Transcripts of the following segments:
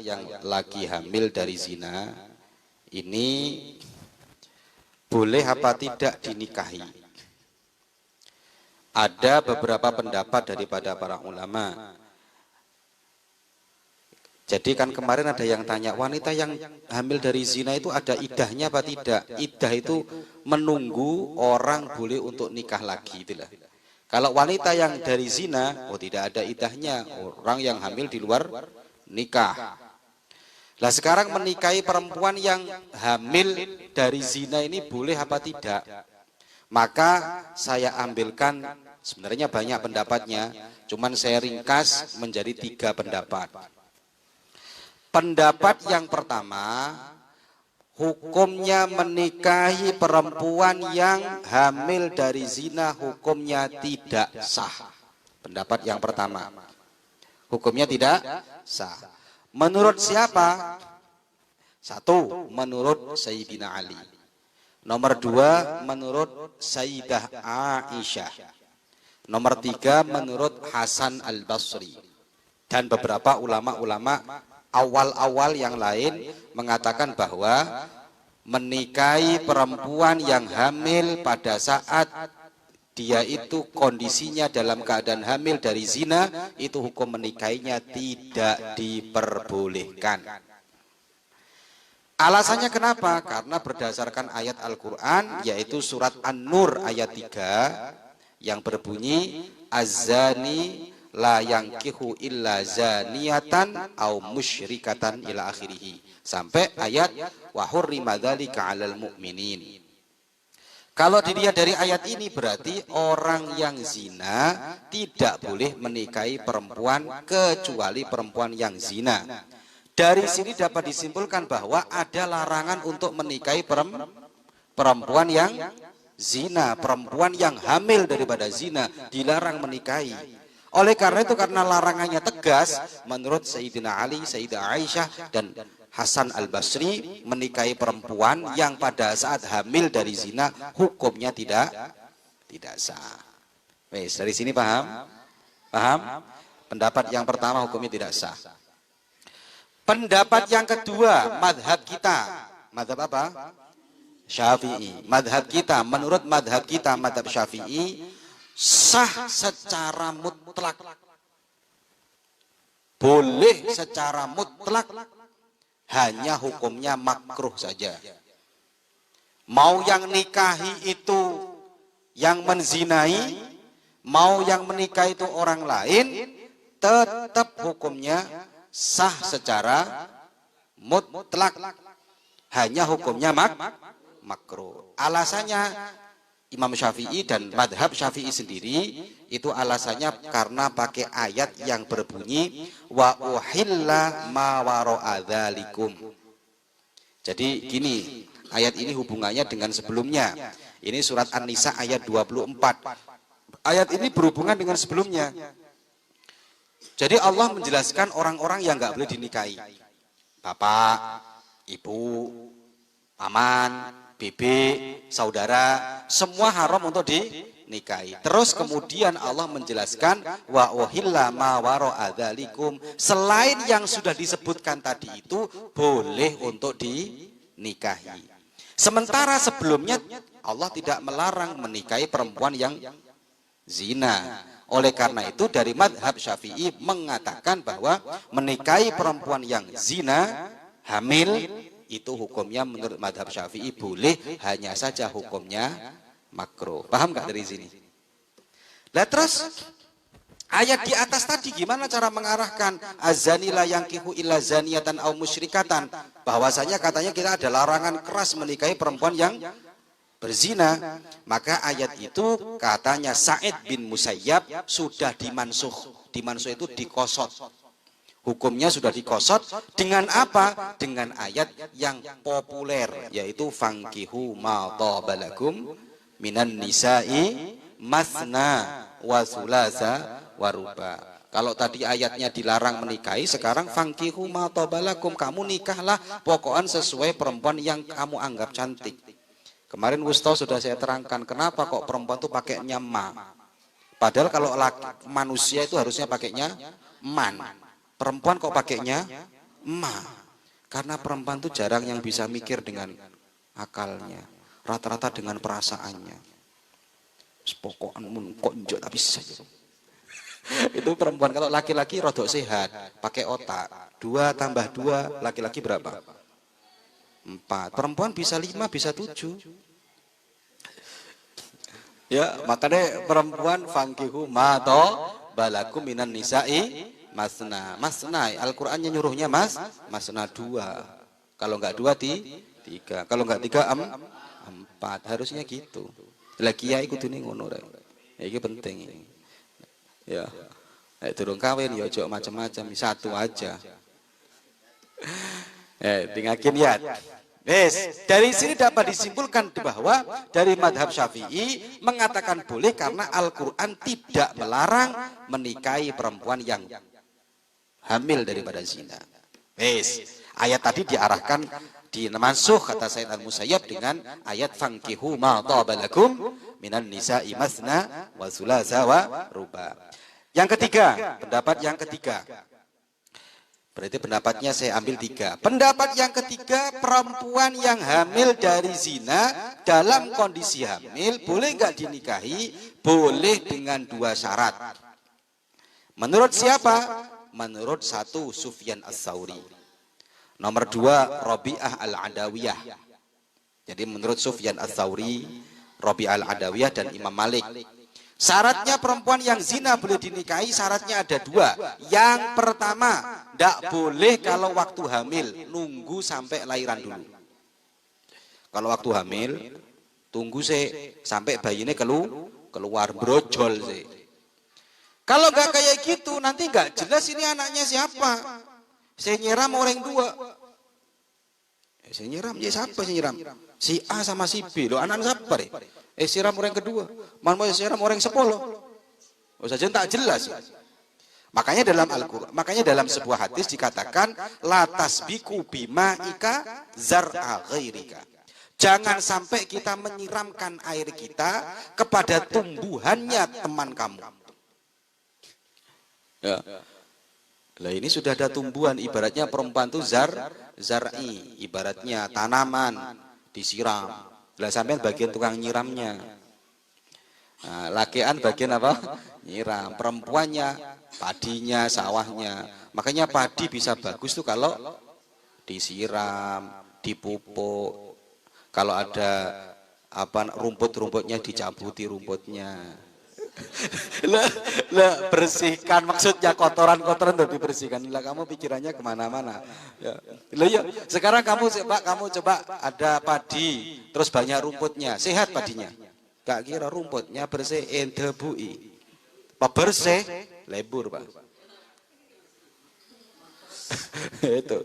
yang lagi hamil dari zina ini boleh apa tidak dinikahi? Ada beberapa pendapat daripada para ulama. Jadi kan kemarin ada yang tanya, wanita yang hamil dari zina itu ada idahnya apa tidak? Idah itu menunggu orang boleh untuk nikah lagi, itulah. Kalau wanita yang dari zina, oh tidak ada idahnya, orang yang hamil di luar nikah. Lah sekarang menikahi perempuan yang hamil dari zina ini boleh apa tidak? Maka saya ambilkan, sebenarnya banyak pendapatnya, cuman saya ringkas menjadi 3 pendapat. Pendapat yang pertama, hukumnya menikahi perempuan yang hamil dari zina hukumnya tidak sah. Pendapat yang pertama, hukumnya tidak sah. Menurut siapa? 1, menurut Sayyidina Ali. Nomor 2, menurut Sayyidah Aisyah. Nomor 3, menurut Hasan Al-Basri. Dan beberapa ulama-ulama awal-awal yang lain mengatakan bahwa menikahi perempuan yang hamil pada saat dia itu kondisinya dalam keadaan hamil dari zina, itu hukum menikahinya tidak diperbolehkan. Alasannya kenapa? Karena berdasarkan ayat Al-Quran, yaitu surat An-Nur ayat 3 yang berbunyi Az-zani la yankihu illa zaniyatan au musyrikatan ila akhirih, sampai ayat wa hurrima dzalika 'alal mu'minin. Kalau dilihat dari ayat ini berarti orang yang zina tidak boleh menikahi perempuan kecuali perempuan yang zina. Dari sini dapat disimpulkan bahwa ada larangan untuk menikahi perempuan yang zina, perempuan yang hamil daripada zina dilarang menikahi. Oleh karena itu, karena larangannya tegas, menurut Sayyidina Ali, Sayyidah Aisyah dan Hasan Al-Basri, menikahi perempuan yang pada saat hamil dari zina hukumnya tidak sah. Wes, dari sini paham? Paham? Pendapat yang pertama hukumnya tidak sah. Pendapat yang kedua, madhab kita. Madhab apa? Syafi'i. Madhab kita, menurut madhab kita, madhab Syafi'i, sah secara mutlak. Boleh secara mutlak, hanya hukumnya makruh saja. Mau yang nikahi itu yang menzinai, mau yang menikahi itu orang lain, tetap hukumnya sah secara mutlak. Hanya hukumnya makruh. Alasannya Imam Syafi'i dan madhab Syafi'i sendiri itu alasannya karena pakai ayat yang berbunyi wa uhilla ma wara'a dzalikum. Jadi gini, ayat ini hubungannya dengan sebelumnya. Ini surat An-Nisa ayat 24. Ayat ini berhubungan dengan sebelumnya. Jadi Allah menjelaskan orang-orang yang nggak boleh dinikahi. Bapak, ibu, paman, bibi, saudara, semua haram untuk dinikahi. Terus kemudian Allah menjelaskan wa uhilla ma wara'a dzalikum, selain yang sudah disebutkan tadi itu boleh untuk dinikahi. Sementara sebelumnya Allah tidak melarang menikahi perempuan yang zina. Oleh karena itu dari madhab Syafi'i mengatakan bahwa menikahi perempuan yang zina hamil itu hukumnya menurut madhab Syafi'i boleh, hanya saja hukumnya makruh. Paham nggak dari sini? Lah terus ayat di atas tadi gimana cara mengarahkan az-zani la yankihu illa zaniyatan au musyrikatan? Bahwasanya katanya kita ada larangan keras menikahi perempuan yang berzina. Maka ayat itu katanya Sa'id bin Musayyab sudah dimansuh. Dimansuh itu dikosot. Hukumnya sudah dikosot dengan apa? Dengan ayat yang populer, yaitu fankihu ma tabalakum minan nisa'i masna wa thulatha wa ruba. Kalau tadi ayatnya dilarang menikahi, sekarang fankihu ma tabalakum, kamu nikahlah pokoknya sesuai perempuan yang kamu anggap cantik. Kemarin Ustaz sudah saya terangkan kenapa kok perempuan itu pakainya ma. Padahal kalau manusia itu harusnya pakainya man. Perempuan kok pakainya emak. Karena perempuan tuh jarang yang bisa mikir dengan akalnya, rata-rata dengan perasaannya. Pokokan mun konjo tapi saja. Itu perempuan. Kalau laki-laki rodok sehat, pakai otak. 2 tambah 2, laki-laki berapa? 4. Perempuan bisa 5, bisa 7. Ya, makanya perempuan fangkihu ma balakum minan nisa'i masna. Masna, Al-Qur'annya nyuruhnya masna 2. Kalau enggak 2 3. Kalau enggak 3 4. Harusnya gitu. Lah kiai kudune ngono rek. Iki penting ini. Ya. Nek durung kawin ya ojo macam-macam, 1 aja. Dengakin ya. Yes, dari sini dapat disimpulkan bahwa dari madhab Syafi'i mengatakan boleh karena Al-Quran tidak melarang menikahi perempuan yang hamil daripada zina. Yes, ayat tadi diarahkan dimansuh kata Sayyid Al-Musayyab dengan ayat fankihu ma tabalakum minan nisa'i masna wa thulatha wa ruba. Yang ketiga, pendapat yang ketiga. Berarti pendapatnya saya ambil 3. Pendapat yang ketiga, perempuan yang hamil dari zina dalam kondisi hamil boleh nggak dinikahi? Boleh dengan 2 syarat. Menurut siapa? Menurut 1 Sufyan Ats-Tsauri. Nomor 2 Rabi'ah Al-Adawiyah. Jadi menurut Sufyan Ats-Tsauri, Rabi'ah Al-Adawiyah dan Imam Malik. Syaratnya perempuan yang zina boleh dinikahi, syaratnya ada 2. Yang pertama, tidak boleh kalau waktu hamil, nunggu sampai lahiran dulu. Kalau waktu hamil, tunggu sampai bayinya keluar brojol sih. Kalau nggak kayak gitu, nanti nggak jelas ini anaknya siapa. Saya nyiram orang 2. Saya nyiram, ya siapa saya nyiram? Si A sama si B, lo anak siapa deh? Siram orang kedua, mau siram orang 10. Oh saja tak jelas. Makanya dalam Al-Qur'an, makanya dalam sebuah hadis dikatakan la tasbiku bima ika zar'a ghairika. Jangan sampai kita menyiramkan air kita kepada tumbuhannya teman kamu. Ya. Lah ini sudah ada tumbuhan, ibaratnya perempuan itu zar'i, ibaratnya tanaman disiram. Lah sampean bagian tukang nyiramnya. Nah, lakian bagian apa? Nyiram. Perempuannya padinya, sawahnya. Makanya padi bisa bagus tuh kalau disiram, dipupuk. Kalau ada apa rumput-rumputnya dicabuti rumputnya. Lah bersihkan, maksudnya kotoran-kotoran tuh dibersihkan. Lah kamu pikirannya kemana-mana. Ya. Lah ya, sekarang kamu coba ada padi, terus banyak rumputnya, sehat padinya. Gak kira rumputnya bersih, debui. Pak bersih, lebur pak. Itu.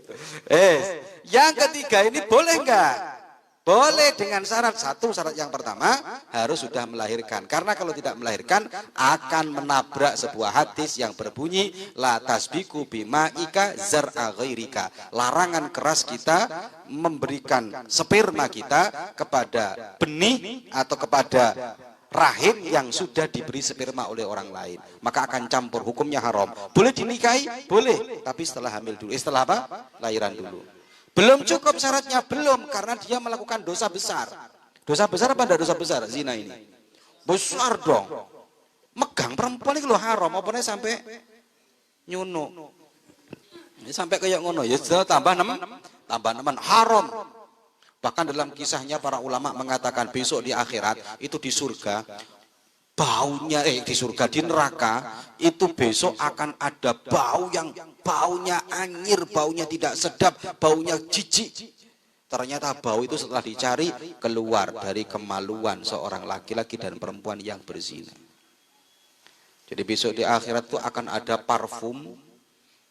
Yang ketiga ini boleh nggak? Boleh dengan syarat 1, syarat yang pertama harus sudah melahirkan. Karena kalau tidak melahirkan akan menabrak sebuah hadis yang berbunyi la tasbiku bima ika zar'a ghairika. Larangan keras kita memberikan sperma kita kepada benih atau kepada rahim yang sudah diberi sperma oleh orang lain. Maka akan campur, hukumnya haram. Boleh dinikahi? Boleh. Tapi setelah hamil dulu. Setelah apa? Lahiran dulu. Belum cukup syaratnya, belum, karena dia melakukan dosa besar. Dosa besar apa enggak dosa besar zina ini? Besar dong. Megang perempuan itu loh haram, apa sampai nyuno. Sampai kayak ngono ya, tambah nemen haram. Bahkan dalam kisahnya para ulama mengatakan besok di akhirat itu di surga baunya di surga, di neraka itu besok akan ada bau yang baunya anyir, baunya tidak sedap, baunya jijik. Ternyata bau itu setelah dicari keluar dari kemaluan seorang laki-laki dan perempuan yang berzina. Jadi besok di akhirat itu akan ada parfum,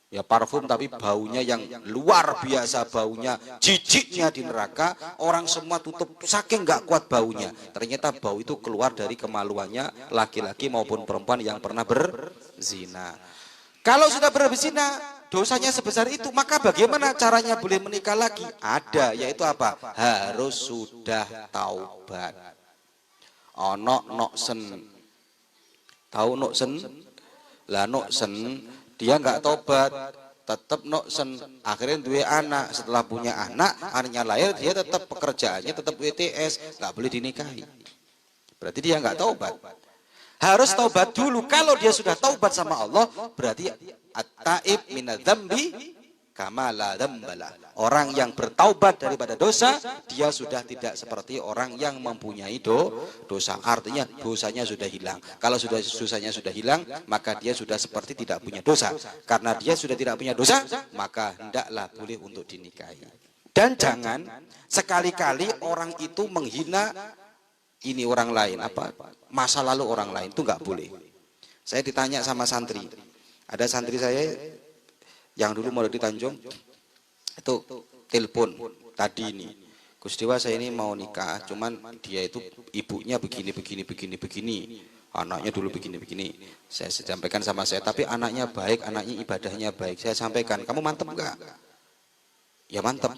ya parfum tapi baunya yang luar biasa, baunya jijiknya di neraka. Orang semua tutup saking nggak kuat baunya. Ternyata bau itu keluar dari kemaluannya laki-laki maupun perempuan yang pernah berzina. Kalau sudah berzina dosanya sebesar itu, maka bagaimana caranya boleh menikah lagi? Ada, yaitu apa? Harus sudah taubat. Ono noksen, tahu noksen? Lah noksen dia nggak tobat, tetap noksen, akhirnya dua anak, setelah punya anak, anaknya lahir, dia tetap pekerjaannya tetap WTS, nggak boleh dinikahi. Berarti dia nggak taubat. Harus taubat dulu. Kalau dia sudah taubat sama Allah, berarti at-taib minadz-dzambi kama la dzambala. Orang yang bertaubat daripada dosa, dia sudah tidak seperti orang yang mempunyai dosa. Artinya dosanya sudah hilang. Kalau sudah dosanya sudah hilang, maka dia sudah seperti tidak punya dosa. Karena dia sudah tidak punya dosa, maka hendaklah boleh untuk dinikahi. Dan jangan sekali-kali orang itu menghina ini orang lain, apa masa lalu orang lain, itu nggak boleh. Saya ditanya sama santri, ada santri saya yang dulu mau di Tanjung itu telepon tadi ini, Gus Dewa saya ini mau nikah, cuman dia itu ibunya begini, anaknya dulu begini. Saya sampaikan sama saya, tapi anaknya baik, anaknya ibadahnya baik. Saya sampaikan, kamu mantep enggak? Ya mantep.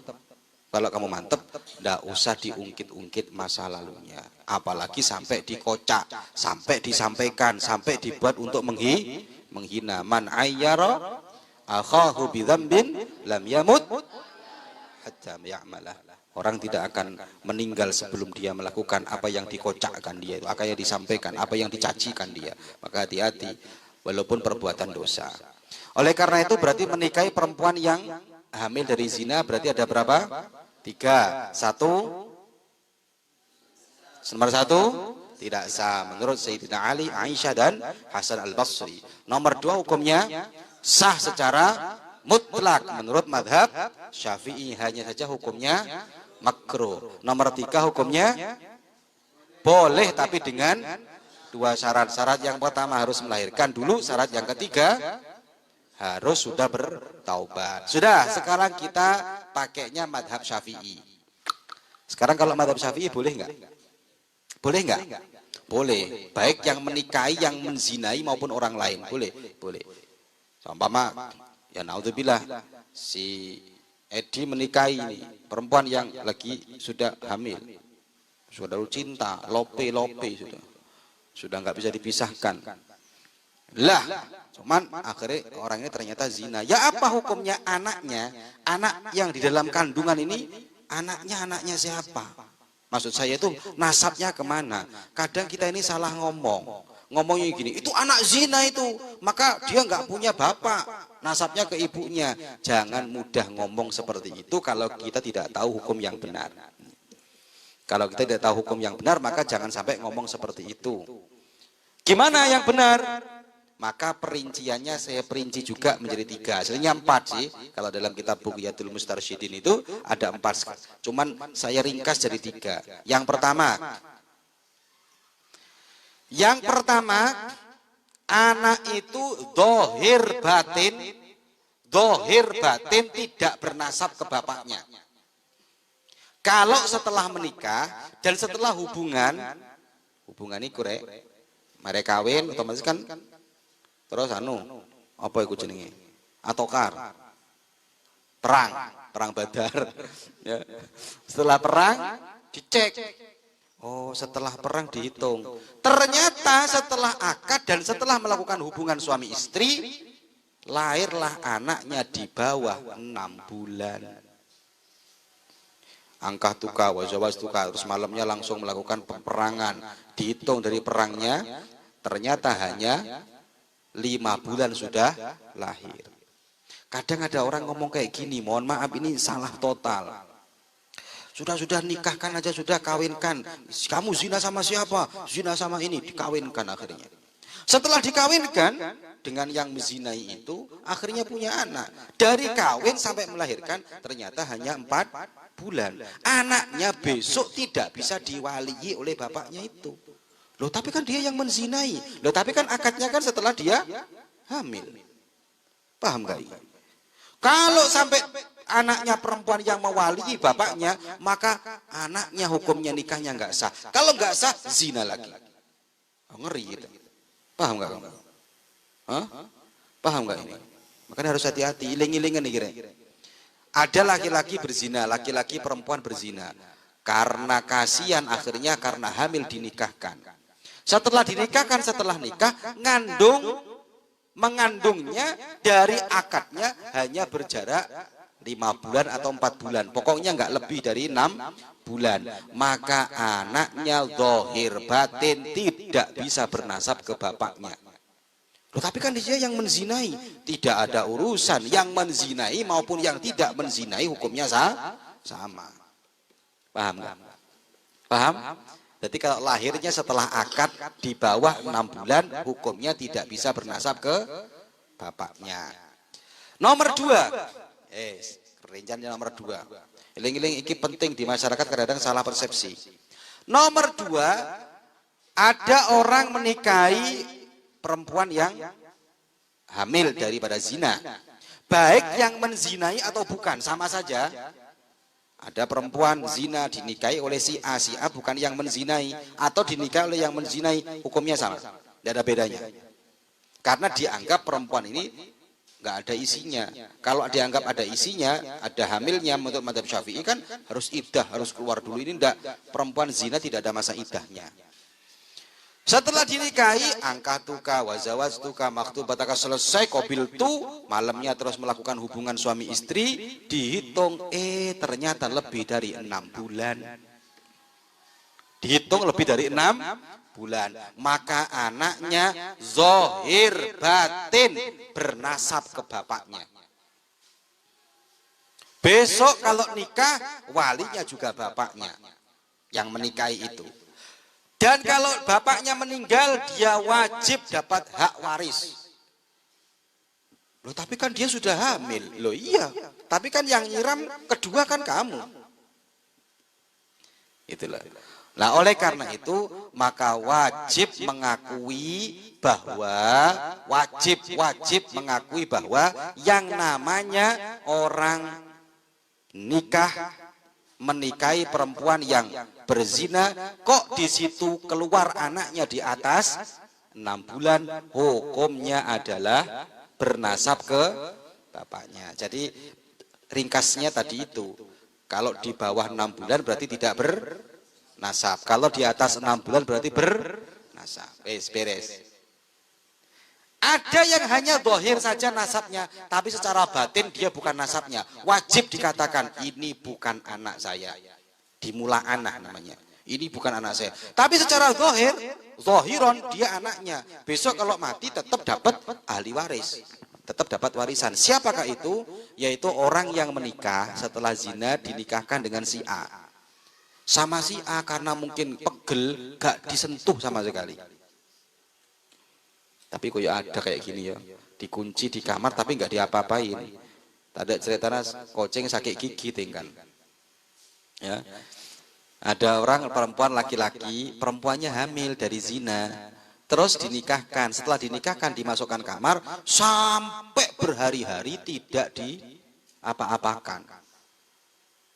Kalau kamu mantep, ndak usah diungkit-ungkit masa lalunya. Apalagi sampai dikocak, sampai disampaikan, sampai dibuat untuk menghina. Man ayyara akhahu bidzambin lam yamut hatta ya'malah. Orang tidak akan meninggal sebelum dia melakukan apa yang dikocakkan dia, apa yang disampaikan, apa yang dicacikan dia. Maka hati-hati, walaupun perbuatan dosa. Oleh karena itu berarti menikahi perempuan yang hamil dari zina berarti ada berapa? 3. Nomor 1 tidak sah menurut Sayyidina Ali, Aisyah dan Hasan Al-Basri. Nomor 2 hukumnya sah secara mutlak menurut madhab Syafi'i, hanya saja hukumnya makruh. Nomor 3 hukumnya boleh tapi dengan 2 syarat. Syarat yang pertama harus melahirkan dulu, syarat yang ketiga harus sudah bertaubat. Sudah, sekarang kita pakainya madhab Syafi'i. Sekarang kalau madhab Syafi'i boleh nggak? Boleh nggak? Boleh. Baik yang menikahi, yang menzinai maupun orang lain. Boleh. Seumpama, ya naudzubillah, si Edi menikahi ini perempuan yang lagi sudah hamil, sudah cinta, lope sudah nggak bisa dipisahkan. Lah, cuman akhirnya orang ini ternyata zina. Ya apa hukumnya anaknya? Anak yang di dalam kandungan ini, anaknya siapa? Maksud saya itu nasabnya kemana? Kadang kita ini salah ngomongnya gini, itu anak zina itu, maka dia nggak punya bapak, nasabnya ke ibunya. Jangan mudah ngomong seperti itu kalau kita tidak tahu hukum yang benar. Kalau kita tidak tahu hukum yang benar, maka jangan sampai ngomong seperti itu. Gimana yang benar? Maka perinciannya saya perinci juga menjadi 3. Aslinya 4 sih. Kalau dalam kitab Bughyatul Mustarsyidin itu ada 4. Cuman saya ringkas jadi 3. Yang pertama, anak itu dohir batin tidak bernasab ke bapaknya. Kalau setelah menikah dan setelah hubungan ini kurek, mereka kawin otomatis kan. Terus apa itu jenenge? Atokar. Perang Badar. Ya. Setelah perang dicek. Oh, setelah perang dihitung. Ternyata setelah akad dan setelah melakukan hubungan suami istri, lahirlah anaknya di bawah 6 bulan. Angkah tuka, wajawaz tuka, terus malamnya langsung melakukan peperangan. Dihitung dari perangnya, ternyata hanya 5 bulan sudah lahir. Kadang ada orang ngomong kayak gini, mohon maaf ini salah total. Sudah nikahkan aja, sudah kawinkan. Kamu zina sama siapa? Zina sama ini, dikawinkan akhirnya. Setelah dikawinkan dengan yang menzinai itu, akhirnya punya anak. Dari kawin sampai melahirkan ternyata hanya 4 bulan. Anaknya besok tidak bisa diwalii oleh bapaknya itu. Loh tapi kan dia yang menzinai. Loh tapi kan akadnya kan setelah dia hamil. Paham gak? Kalau sampai anaknya perempuan yang mewalii bapaknya, maka anaknya hukumnya nikahnya nggak sah. Kalau nggak sah, zina lagi. Oh, ngeri gitu. Paham gak kamu? Paham gak ini? Makanya harus hati-hati, iling-ilingan nih kira. Ada laki-laki berzina, laki-laki perempuan berzina. Karena kasihan akhirnya karena hamil dinikahkan. Setelah dinikahkan, setelah nikah, ngandung mengandungnya dari akadnya hanya berjarak 5 bulan atau 4 bulan. Pokoknya nggak lebih dari 6 bulan. Maka anaknya zahir batin tidak bisa bernasab ke bapaknya. Loh, tapi kan dia yang menzinai. Tidak ada urusan. Yang menzinai maupun yang tidak menzinai hukumnya sama. Paham nggak? Paham? Jadi kalau lahirnya setelah akad di bawah 6 bulan, hukumnya tidak bisa bernasab ke bapaknya. Nomor 2. Rinciannya nomor 2. Eling-eling iki penting di masyarakat, kadang-kadang salah persepsi. Nomor 2, ada orang menikahi perempuan yang hamil daripada zina. Baik yang menzinai atau bukan, sama saja. Ada perempuan zina dinikahi oleh si A bukan yang menzinai, atau dinikahi oleh yang menzinai, hukumnya sama, tidak ada bedanya. Karena dianggap perempuan ini nggak ada isinya. Kalau dianggap ada isinya, ada hamilnya, menurut mazhab Syafi'i kan harus iddah, harus keluar dulu. Ini enggak, perempuan zina tidak ada masa iddahnya. Setelah dinikahi, angkatuka wazawajtuka maktubataka, selesai qabil tu, malamnya terus melakukan hubungan suami istri, dihitung ternyata lebih dari 6 bulan. Dihitung lebih dari 6 bulan. Maka anaknya zahir batin bernasab ke bapaknya. Besok kalau nikah, walinya juga bapaknya yang menikahi itu. Dan kalau bapaknya meninggal, dia wajib dapat hak waris. Loh, tapi kan dia sudah hamil. Loh iya, tapi kan yang nyiram kedua kan kamu. Itulah. Nah, oleh karena itu, maka wajib mengakui bahwa yang namanya orang menikahi perempuan yang berzina, kok di situ keluar anaknya di atas 6 bulan, hukumnya adalah bernasab ke bapaknya. Jadi ringkasnya tadi itu, kalau di bawah 6 bulan berarti tidak bernasab, kalau di atas 6 bulan berarti bernasab. Beres. Ada yang hanya zahir saja nasabnya, tapi secara batin dia bukan nasabnya. Wajib dikatakan ini bukan anak saya. Dimula anak namanya. Ini bukan anak saya. Tapi secara zahiron dia anaknya. Besok kalau mati tetap dapat ahli waris. Tetap dapat warisan. Siapakah itu? Yaitu orang yang menikah setelah zina dinikahkan dengan si A. Sama si A karena mungkin pegel, gak disentuh sama sekali. Tapi kok ya ada kayak gini ya, dikunci di kamar tapi nggak diapa-apain. Ada ceritanya kucing sakit gigi tinggal. Ya, ada orang perempuan laki-laki, perempuannya hamil dari zina, terus dinikahkan. Setelah dinikahkan dimasukkan kamar sampai berhari-hari tidak diapa-apakan.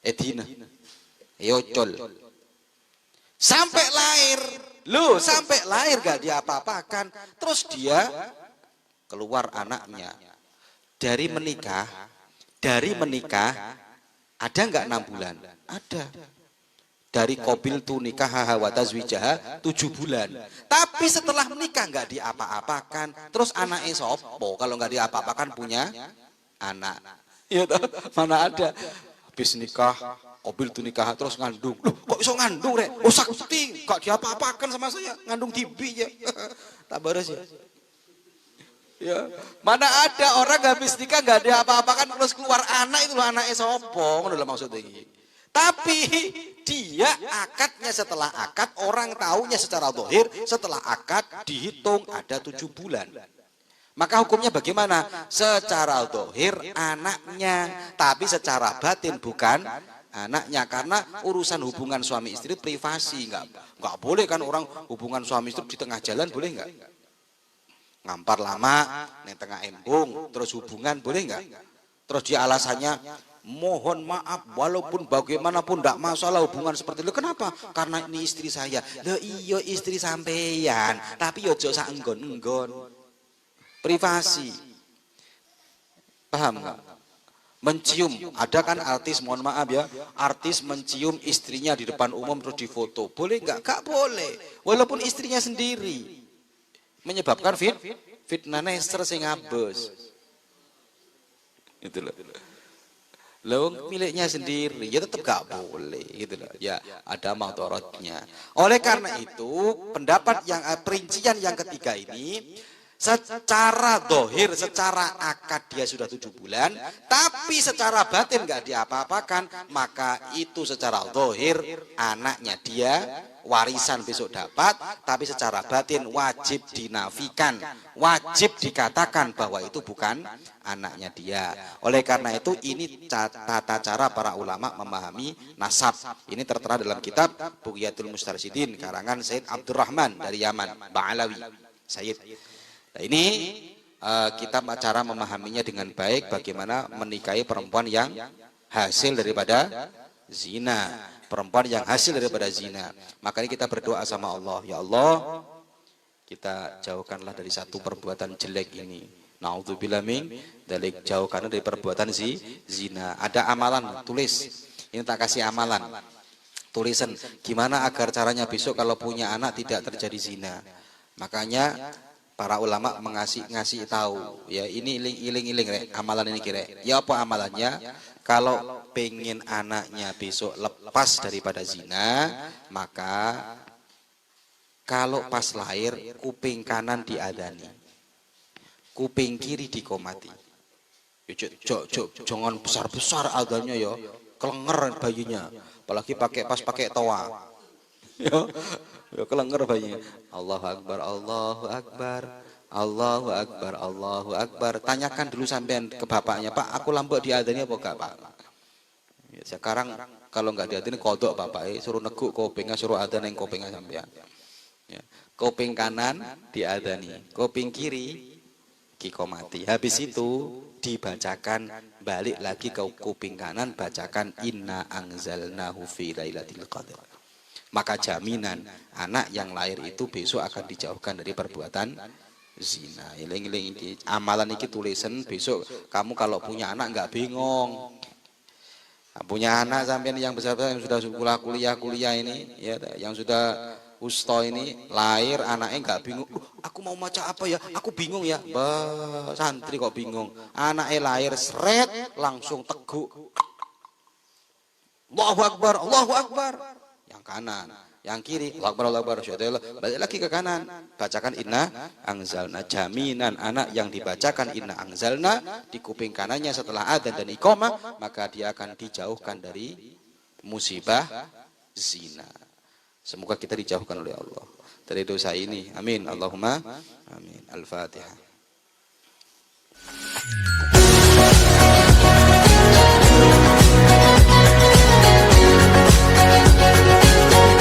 Edina, yocol, sampai lahir. Loh, sampai lahir gak diapa-apakan. Terus dia keluar anaknya. Dari menikah ada nggak 6 bulan? Ada. Dari qabil tu nikah wa tazwijaha 7 bulan. Tapi setelah menikah nggak diapa-apakan. Terus anaknya sopo? Kalau nggak diapa-apakan punya anak. Ya, mana ada? Habis nikah, qabil tu nikah terus ngandung. Loh, kok bisa ngandung, Rek? Oh, sakti, gak diapa-apakan sama saya, ngandung TB ya. Tak beres ya. Ya, mana ada orang habis nikah gak diapa-apakan terus keluar anak, itu loh anaknya sopo, ngono lho maksudnya iki. Tapi dia akadnya setelah akad, orang taunya secara zahir, setelah akad dihitung ada 7 bulan. Maka hukumnya bagaimana? Secara zahir anaknya, tapi secara batin bukan anaknya, karena urusan hubungan suami istri privasi, nggak boleh kan orang hubungan suami istri di tengah jalan, boleh nggak? Ngampar lama, neng tengah embung, terus hubungan boleh nggak? Terus dia alasannya mohon maaf, walaupun bagaimanapun tidak masalah hubungan seperti itu. Kenapa? Karena ini istri saya. Loh iya istri sampeyan, tapi yo sak enggon-enggon. Privasi. Paham nggak? Mencium, ada kan artis, mohon maaf ya, artis mencium istrinya di depan umum terus difoto, boleh nggak? Nggak boleh, walaupun istrinya sendiri, menyebabkan Fitnah nester sing abes. Gitu loh. Lo miliknya sendiri, ya tetap gak boleh gitu loh. Ya ada mautorotnya. Oleh karena itu pendapat yang perincian yang ketiga ini, secara dohir, secara akad dia sudah 7 bulan, tapi secara batin gak diapa-apakan, maka itu secara dohir anaknya dia warisan besok dapat, tapi secara batin wajib dinafikan, wajib dikatakan bahwa itu bukan anaknya dia. Oleh karena itu ini tata cara para ulama memahami nasab. Ini tertera dalam kitab Bughyatul Mustarsyidin karangan Said Abdurrahman dari Yaman, Ba'alawi Said. Nah, ini kita cara memahaminya dengan baik, bagaimana menikahi perempuan yang hasil daripada zina, perempuan yang hasil daripada zina. Makanya kita berdoa sama Allah, ya Allah, kita jauhkanlah dari satu perbuatan jelek ini. Naudzubillah min dzalik, jauhkan dari perbuatan zina. Ada amalan, tulis. Ini tak kasih amalan. Tulisan gimana agar caranya besok kalau punya anak tidak terjadi zina. Makanya para ulama ngasih tahu, ya ini iling rek, amalan ini kira. Ya apa amalannya? Kalau pengen anaknya besok lepas daripada zina, maka kalau pas lahir kuping kanan diadani, kuping kiri dikomati. Jangan besar-besar adanya ya, kelenger bayinya. Apalagi pas pakai toa. Ya kelenger bayinya. Allahu Akbar, Allahu Akbar, Allahu Akbar, Allahu Akbar. Tanyakan dulu sampean ke bapaknya, Pak, aku lambok diadani apa enggak, Pak? Ya, sekarang kalau enggak diadani kodok bapak, suruh neguk kupingnya, suruh adzan yang kupingnya sampean. Ya. Kuping kanan diadani, kuping kiri kikomati. Habis itu dibacakan balik lagi ke kuping kanan, bacakan inna anzalnahu fi lailatul qadar. Maka jaminan anak yang lahir itu besok akan dijauhkan dari perbuatan zina. Iling-iling ini amalan ini tulisan, besok kamu kalau punya anak nggak bingung. Punya anak sampean yang besar-besar yang sudah kuliah ini, ya, yang sudah usto ini lahir anaknya nggak bingung. Aku mau maca apa ya? Aku bingung ya. Santri kok bingung. Anaknya lahir seret langsung teguk. Allahu Akbar, Allahu Akbar. Yang kanan, yang kiri, Allahu Akbar, Allahu Akbar. Balik lagi ke kanan, bacakan inna anzalna. Jaminan anak yang dibacakan inna anzalna di kuping kanannya setelah adzan dan iqamah, maka dia akan dijauhkan dari musibah zina. Semoga kita dijauhkan oleh Allah dari dosa ini. Amin. Allahumma amin. Al-Fatihah.